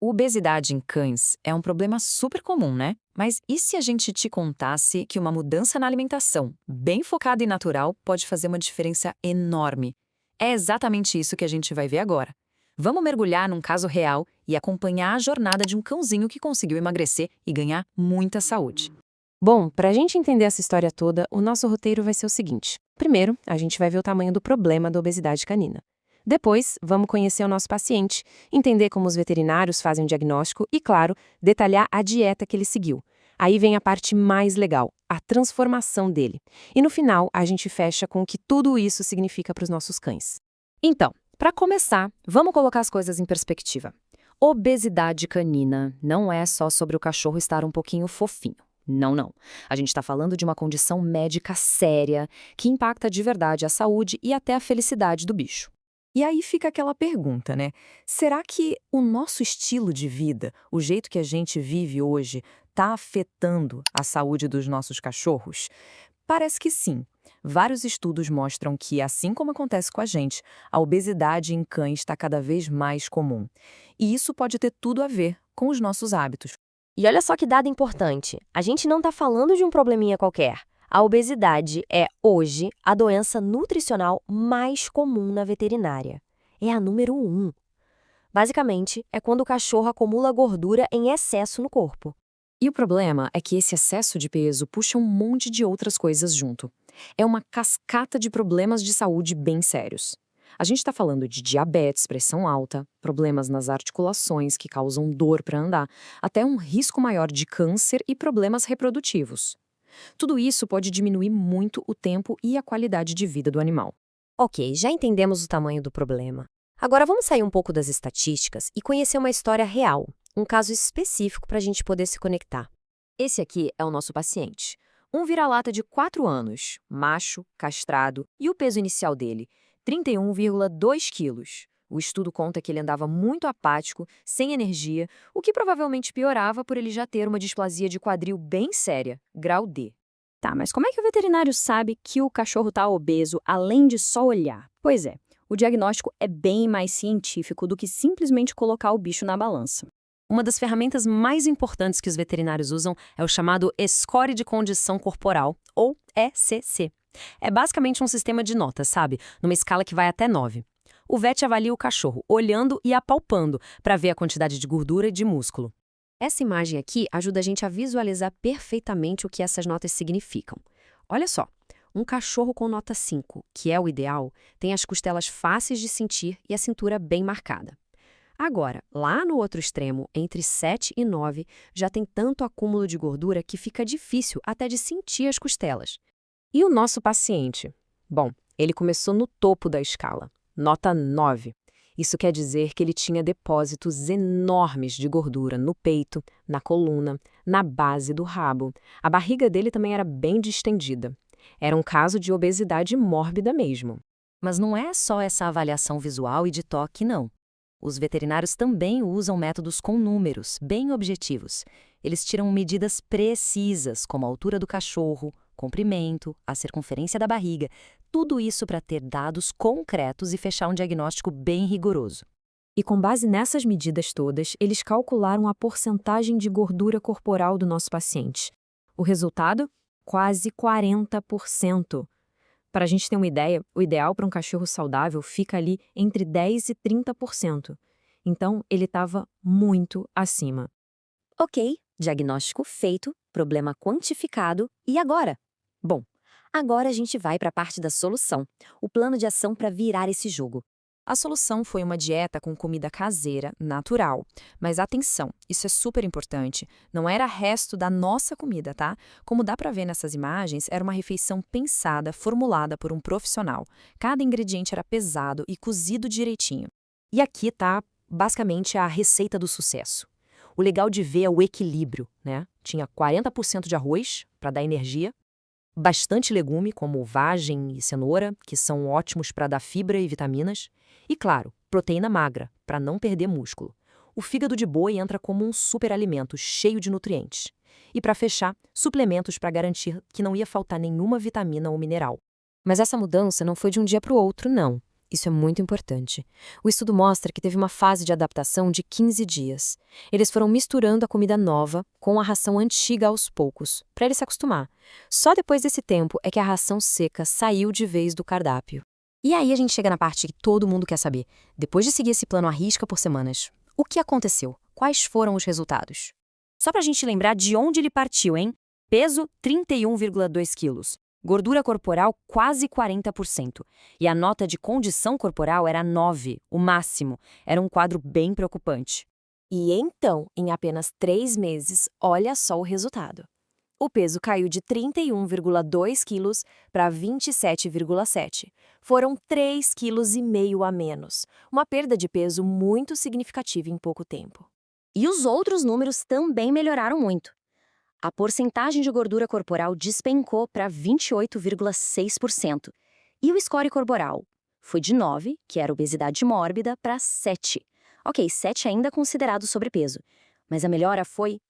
Obesidade em cães é um problema super comum, né? Mas e se a gente te contasse que uma mudança na alimentação, bem focada e natural, pode fazer uma diferença enorme? É exatamente isso que a gente vai ver agora. Vamos mergulhar num caso real e acompanhar a jornada de um cãozinho que conseguiu emagrecer e ganhar muita saúde. Bom, para a gente entender essa história toda, o nosso roteiro vai ser o seguinte. Primeiro, a gente vai ver o tamanho do problema da obesidade canina. Depois, vamos conhecer o nosso paciente, entender como os veterinários fazem o diagnóstico e, claro, detalhar a dieta que ele seguiu. Aí vem a parte mais legal, a transformação dele. E no final, a gente fecha com o que tudo isso significa para os nossos cães. Então, para começar, vamos colocar as coisas em perspectiva. Obesidade canina não é só sobre o cachorro estar um pouquinho fofinho. Não, não. A gente está falando de uma condição médica séria que impacta de verdade a saúde e até a felicidade do bicho. E aí fica aquela pergunta, né? Será que o nosso estilo de vida, o jeito que a gente vive hoje, está afetando a saúde dos nossos cachorros? Parece que sim. Vários estudos mostram que, assim como acontece com a gente, a obesidade em cães está cada vez mais comum. E isso pode ter tudo a ver com os nossos hábitos. E olha só que dado importante. A gente não está falando de um probleminha qualquer. A obesidade é, hoje, a doença nutricional mais comum na veterinária. É a número 1. Basicamente, é quando o cachorro acumula gordura em excesso no corpo. E o problema é que esse excesso de peso puxa um monte de outras coisas junto. É uma cascata de problemas de saúde bem sérios. A gente está falando de diabetes, pressão alta, problemas nas articulações que causam dor para andar, até um risco maior de câncer e problemas reprodutivos. Tudo isso pode diminuir muito o tempo e a qualidade de vida do animal. Ok, já entendemos o tamanho do problema. Agora vamos sair um pouco das estatísticas e conhecer uma história real, um caso específico para a gente poder se conectar. Esse aqui é o nosso paciente. Um vira-lata de 4 anos, macho, castrado, e o peso inicial dele, 31,2 quilos. O estudo conta que ele andava muito apático, sem energia, o que provavelmente piorava por ele já ter uma displasia de quadril bem séria, grau D. Tá, mas como é que o veterinário sabe que o cachorro está obeso além de só olhar? Pois é, o diagnóstico é bem mais científico do que simplesmente colocar o bicho na balança. Uma das ferramentas mais importantes que os veterinários usam é o chamado Score de Condição Corporal, ou ECC. É basicamente um sistema de notas, sabe? Numa escala que vai até 9. O vet avalia o cachorro, olhando e apalpando, para ver a quantidade de gordura e de músculo. Essa imagem aqui ajuda a gente a visualizar perfeitamente o que essas notas significam. Olha só, um cachorro com nota 5, que é o ideal, tem as costelas fáceis de sentir e a cintura bem marcada. Agora, lá no outro extremo, entre 7 e 9, já tem tanto acúmulo de gordura que fica difícil até de sentir as costelas. E o nosso paciente? Bom, ele começou no topo da escala, nota 9. Isso quer dizer que ele tinha depósitos enormes de gordura no peito, na coluna, na base do rabo. A barriga dele também era bem distendida. Era um caso de obesidade mórbida mesmo. Mas não é só essa avaliação visual e de toque, não. Os veterinários também usam métodos com números, bem objetivos. Eles tiram medidas precisas, como a altura do cachorro, comprimento, a circunferência da barriga, tudo isso para ter dados concretos e fechar um diagnóstico bem rigoroso. E com base nessas medidas todas, eles calcularam a porcentagem de gordura corporal do nosso paciente. O resultado? Quase 40%. Para a gente ter uma ideia, o ideal para um cachorro saudável fica ali entre 10% e 30%. Então, ele estava muito acima. Ok, diagnóstico feito, problema quantificado, e agora? Bom, agora a gente vai para a parte da solução, o plano de ação para virar esse jogo. A solução foi uma dieta com comida caseira, natural. Mas atenção, isso é super importante. Não era resto da nossa comida, tá? Como dá pra ver nessas imagens, era uma refeição pensada, formulada por um profissional. Cada ingrediente era pesado e cozido direitinho. E aqui tá, basicamente, a receita do sucesso. O legal de ver é o equilíbrio, né? Tinha 40% de arroz, para dar energia, bastante legume, como vagem e cenoura, que são ótimos para dar fibra e vitaminas, e, claro, proteína magra, para não perder músculo. O fígado de boi entra como um superalimento cheio de nutrientes. E, para fechar, suplementos para garantir que não ia faltar nenhuma vitamina ou mineral. Mas essa mudança não foi de um dia para o outro, não. Isso é muito importante. O estudo mostra que teve uma fase de adaptação de 15 dias. Eles foram misturando a comida nova com a ração antiga aos poucos, para ele se acostumar. Só depois desse tempo é que a ração seca saiu de vez do cardápio. E aí a gente chega na parte que todo mundo quer saber. Depois de seguir esse plano à risca por semanas, o que aconteceu? Quais foram os resultados? Só pra gente lembrar de onde ele partiu, hein? Peso, 31,2 quilos. Gordura corporal, quase 40%. E a nota de condição corporal era 9, o máximo. Era um quadro bem preocupante. E então, em apenas 3 meses, olha só o resultado. O peso caiu de 31,2 quilos para 27,7. Foram 3,5 quilos a menos. Uma perda de peso muito significativa em pouco tempo. E os outros números também melhoraram muito. A porcentagem de gordura corporal despencou para 28,6%. E o score corporal foi de 9, que era obesidade mórbida, para 7. Ok, 7 ainda considerado sobrepeso. Mas a melhora foi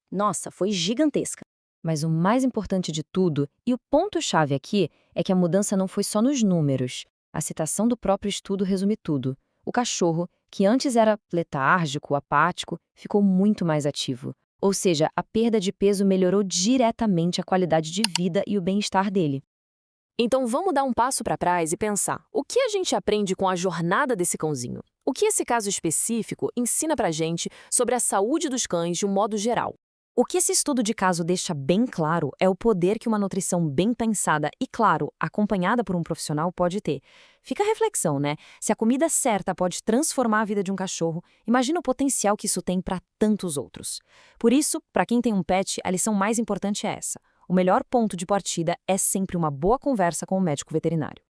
gigantesca. Mas o mais importante de tudo, e o ponto-chave aqui, é que a mudança não foi só nos números. A citação do próprio estudo resume tudo. O cachorro, que antes era letárgico, apático, ficou muito mais ativo. Ou seja, a perda de peso melhorou diretamente a qualidade de vida e o bem-estar dele. Então vamos dar um passo para trás e pensar, o que a gente aprende com a jornada desse cãozinho? O que esse caso específico ensina pra gente sobre a saúde dos cães de um modo geral? O que esse estudo de caso deixa bem claro é o poder que uma nutrição bem pensada e, claro, acompanhada por um profissional pode ter. Fica a reflexão, né? Se a comida certa pode transformar a vida de um cachorro, imagina o potencial que isso tem para tantos outros. Por isso, para quem tem um pet, a lição mais importante é essa. O melhor ponto de partida é sempre uma boa conversa com o médico veterinário.